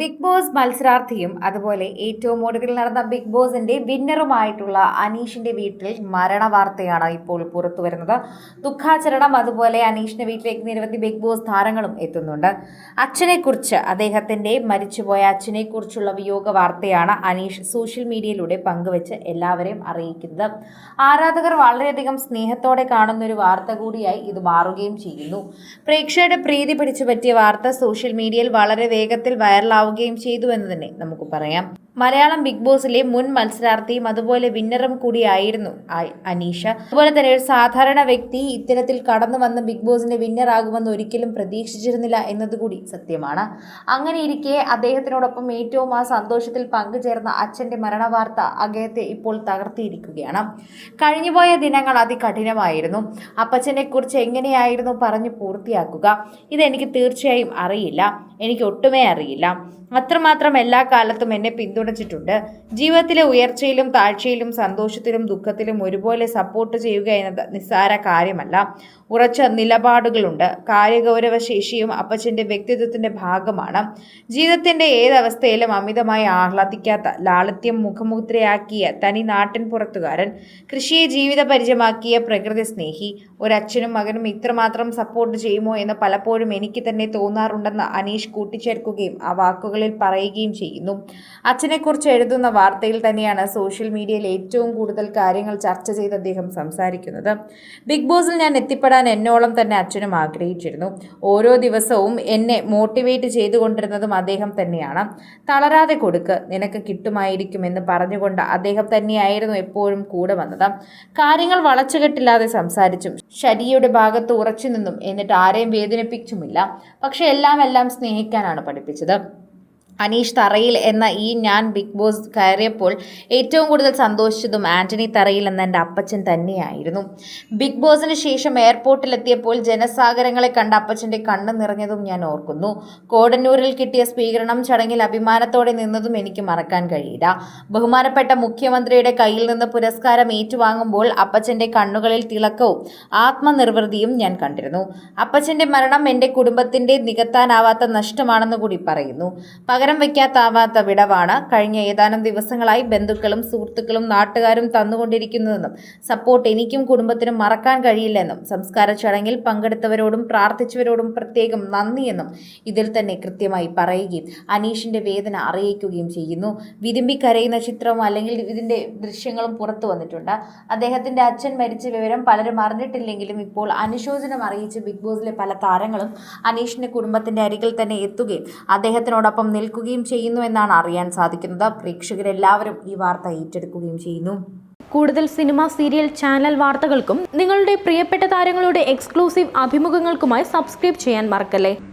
Big boss മത്സരാർത്ഥിയും അതുപോലെ ഏറ്റവും ഒടുവിൽ നടന്ന ബിഗ് ബോസിന്റെ വിന്നറുമായിട്ടുള്ള അനീഷിന്റെ വീട്ടിൽ മരണ വാർത്തയാണ് ഇപ്പോൾ പുറത്തു വരുന്നത്. ദുഃഖാചരണം അതുപോലെ അനീഷിന്റെ വീട്ടിലേക്ക് നിരവധി ബിഗ് ബോസ് താരങ്ങളും എത്തുന്നുണ്ട്. അച്ഛനെക്കുറിച്ച് അദ്ദേഹത്തിന്റെ മരിച്ചുപോയ അച്ഛനെക്കുറിച്ചുള്ള വിയോഗ വാർത്തയാണ് അനീഷ് സോഷ്യൽ മീഡിയയിലൂടെ പങ്കുവെച്ച് എല്ലാവരെയും അറിയിക്കുന്നത്. ആരാധകർ വളരെയധികം സ്നേഹത്തോടെ കാണുന്ന ഒരു വാർത്ത കൂടിയായി ഇത് മാറുകയും ചെയ്യുന്നു. പ്രേക്ഷകരുടെ പ്രീതി പിടിച്ചു പറ്റിയ വാർത്ത സോഷ്യൽ മീഡിയയിൽ വളരെ വേഗത്തിൽ വൈറലാവുകയും ചെയ്തു എന്ന് തന്നെ നമുക്ക് പറയാം. മലയാളം ബിഗ് ബോസിലെ മുൻ മത്സരാർത്ഥിയും അതുപോലെ വിന്നറും കൂടിയായിരുന്നു അനീഷ. അതുപോലെ തന്നെ ഒരു സാധാരണ വ്യക്തി ഇത്തരത്തിൽ കടന്നു വന്ന് ബിഗ് ബോസിന്റെ വിന്നർ ആകുമെന്ന് ഒരിക്കലും പ്രതീക്ഷിച്ചിരുന്നില്ല എന്നതുകൂടി സത്യമാണ്. അങ്ങനെ ഇരിക്കെ അദ്ദേഹത്തിനോടൊപ്പം ഏറ്റവും ആ സന്തോഷത്തിൽ പങ്കുചേർന്ന അച്ഛന്റെ മരണ വാർത്ത അദ്ദേഹത്തെ ഇപ്പോൾ തകർത്തിയിരിക്കുകയാണ്. കഴിഞ്ഞുപോയ ദിനങ്ങൾ അതികഠിനമായിരുന്നു. അപ്പച്ചനെ കുറിച്ച് എങ്ങനെയായിരുന്നു പറഞ്ഞു പൂർത്തിയാക്കുക? ഇതെനിക്ക് തീർച്ചയായും അറിയില്ല. എനിക്ക് ഒട്ടുമേ അറിയില്ല. അത്രമാത്രം എല്ലാ കാലത്തും എന്നെ പിന്തുണച്ചിട്ടുണ്ട്. ജീവിതത്തിലെ ഉയർച്ചയിലും താഴ്ചയിലും സന്തോഷത്തിലും ദുഃഖത്തിലും ഒരുപോലെ സപ്പോർട്ട് ചെയ്യുക എന്നത് നിസ്സാര കാര്യമല്ല. ഉറച്ച നിലപാടുകളുണ്ട്. കാര്യഗൗരവശേഷിയും അപ്പച്ചൻ്റെ വ്യക്തിത്വത്തിൻ്റെ ഭാഗമാണ്. ജീവിതത്തിൻ്റെ ഏതവസ്ഥയിലും അമിതമായി ആഹ്ലാദിക്കാത്ത, ലാളിത്യം മുഖമുദ്രയാക്കിയ തനി നാട്ടിൻ പുറത്തുകാരൻ, കൃഷിയെ ജീവിത പരിചയമാക്കിയ പ്രകൃതി സ്നേഹി. ഒരച്ഛനും മകനും ഇത്രമാത്രം സപ്പോർട്ട് ചെയ്യുമോ എന്ന് പലപ്പോഴും എനിക്ക് തന്നെ തോന്നാറുണ്ടെന്ന് അനീഷ് കൂട്ടിച്ചേർക്കുകയും ആ വാക്കുകളിൽ പറയുകയും ചെയ്യുന്നു. അച്ഛനെക്കുറിച്ച് എഴുതുന്ന വാർത്തയിൽ തന്നെയാണ് സോഷ്യൽ മീഡിയയിൽ ഏറ്റവും കൂടുതൽ കാര്യങ്ങൾ ചർച്ച ചെയ്ത് അദ്ദേഹം സംസാരിക്കുന്നത്. ബിഗ് ബോസിൽ ഞാൻ എത്തിപ്പെടാൻ എന്നോളം തന്നെ അച്ഛനും ആഗ്രഹിച്ചിരുന്നു. ഓരോ ദിവസവും എന്നെ മോട്ടിവേറ്റ് ചെയ്തുകൊണ്ടിരുന്നതും അദ്ദേഹം തന്നെയാണ്. തളരാതെ കൊടുക്ക്, നിനക്ക് കിട്ടുമായിരിക്കും എന്ന് പറഞ്ഞുകൊണ്ട് അദ്ദേഹം തന്നെയായിരുന്നു എപ്പോഴും കൂടെ വന്നത്. കാര്യങ്ങൾ വളച്ചുകെട്ടില്ലാതെ സംസാരിച്ചും ശരിയുടെ ഭാഗത്ത് ഉറച്ചു നിന്നും എന്നിട്ട് ആരെയും വേദനിപ്പിച്ചുമില്ല. പക്ഷെ എല്ലാം സ്നേഹിക്കാനാണ് പഠിപ്പിച്ചത്. അനീഷ് തറയിൽ എന്ന ഈ ഞാൻ ബിഗ് ബോസ് കയറിയപ്പോൾ ഏറ്റവും കൂടുതൽ സന്തോഷിച്ചതും ആന്റണി തറയിൽ എന്ന എൻ്റെ അപ്പച്ചൻ തന്നെയായിരുന്നു. ബിഗ് ബോസിന് ശേഷം എയർപോർട്ടിലെത്തിയപ്പോൾ ജനസാഗരങ്ങളെ കണ്ട അപ്പച്ചൻ്റെ കണ്ണ് നിറഞ്ഞതും ഞാൻ ഓർക്കുന്നു. കോടന്നൂരിൽ കിട്ടിയ സ്വീകരണം ചടങ്ങിൽ അഭിമാനത്തോടെ നിന്നതും എനിക്ക് മറക്കാൻ കഴിയില്ല. ബഹുമാനപ്പെട്ട മുഖ്യമന്ത്രിയുടെ കയ്യിൽ നിന്ന് പുരസ്കാരം ഏറ്റുവാങ്ങുമ്പോൾ അപ്പച്ചൻ്റെ കണ്ണുകളിൽ തിളക്കവും ആത്മനിർവൃതിയും ഞാൻ കണ്ടിരുന്നു. അപ്പച്ചൻ്റെ മരണം എൻ്റെ കുടുംബത്തിൻ്റെ നികത്താനാവാത്ത നഷ്ടമാണെന്ന് കൂടി പറയുന്നു. പകരം വയ്ക്കാത്താവാത്ത വിടവാണ് കഴിഞ്ഞ ഏതാനും ദിവസങ്ങളായി ബന്ധുക്കളും സുഹൃത്തുക്കളും നാട്ടുകാരും തന്നുകൊണ്ടിരിക്കുന്നതെന്നും സപ്പോർട്ട് എനിക്കും കുടുംബത്തിനും മറക്കാൻ കഴിയില്ലെന്നും സംസ്കാര ചടങ്ങിൽ പങ്കെടുത്തവരോടും പ്രാർത്ഥിച്ചവരോടും പ്രത്യേകം നന്ദിയെന്നും ഇതിൽ തന്നെ കൃത്യമായി പറയുകയും അനീഷിന്റെ വേദന അറിയിക്കുകയും ചെയ്യുന്നു. വിതുമ്പി കരയുന്ന ചിത്രവും അല്ലെങ്കിൽ ഇതിന്റെ ദൃശ്യങ്ങളും പുറത്തു വന്നിട്ടുണ്ട്. അദ്ദേഹത്തിന്റെ അച്ഛൻ മരിച്ച വിവരം പലരും അറിഞ്ഞിട്ടില്ലെങ്കിലും ഇപ്പോൾ അനുശോചനം അറിയിച്ച് ബിഗ് ബോസിലെ പല താരങ്ങളും അനീഷിന്റെ കുടുംബത്തിന്റെ അരികിൽ തന്നെ എത്തുകയും അദ്ദേഹത്തിനോടൊപ്പം നിൽക്കുകയും ചെയ്യുന്നു എന്നാണ് അറിയാൻ സാധിക്കുന്നത്. പ്രേക്ഷകരെല്ലാവരും ഈ വാർത്ത ഏറ്റെടുക്കുകയും ചെയ്യുന്നു. കൂടുതൽ സിനിമ, സീരിയൽ, ചാനൽ വാർത്തകൾക്കും നിങ്ങളുടെ പ്രിയപ്പെട്ട താരങ്ങളുടെ എക്സ്ക്ലൂസീവ് അഭിമുഖങ്ങൾക്കുമായി സബ്സ്ക്രൈബ് ചെയ്യാൻ മറക്കല്ലേ.